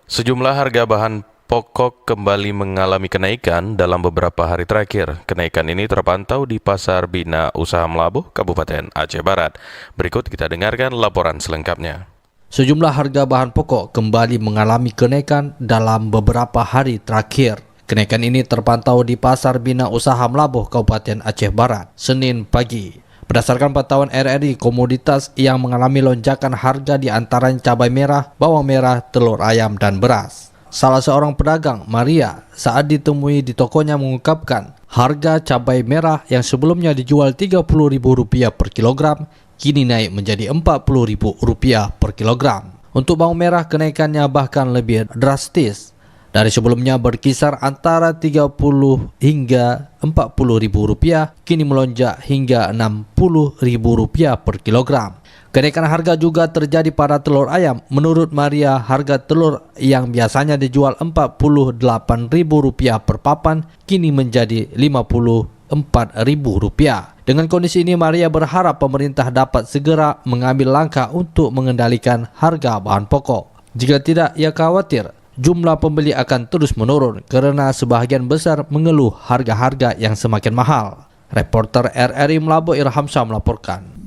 Sejumlah harga bahan pokok kembali mengalami kenaikan dalam beberapa hari terakhir. Kenaikan ini terpantau di Pasar Bina Usaha Melabuh, Kabupaten Aceh Barat. Berikut kita dengarkan laporan selengkapnya. Sejumlah harga bahan pokok kembali mengalami kenaikan dalam beberapa hari terakhir. Kenaikan ini terpantau di Pasar Bina Usaha Melabuh, Kabupaten Aceh Barat, Senin pagi. Berdasarkan pantauan RRI, komoditas yang mengalami lonjakan harga di antaranya cabai merah, bawang merah, telur ayam, dan beras. Salah seorang pedagang, Maria, saat ditemui di tokonya mengungkapkan, harga cabai merah yang sebelumnya dijual Rp30.000 per kilogram, kini naik menjadi Rp40.000 per kilogram. Untuk bawang merah kenaikannya bahkan lebih drastis. Dari sebelumnya berkisar antara Rp30 hingga Rp40.000, kini melonjak hingga Rp60.000 per kilogram. Kenaikan harga juga terjadi pada telur ayam. Menurut Maria, harga telur yang biasanya dijual Rp48.000 per papan, kini menjadi Rp54.000. Dengan kondisi ini, Maria berharap pemerintah dapat segera mengambil langkah untuk mengendalikan harga bahan pokok. Jika tidak, ia khawatir jumlah pembeli akan terus menurun karena sebahagian besar mengeluh harga-harga yang semakin mahal. Reporter RRI Melabuh Irham Syah melaporkan.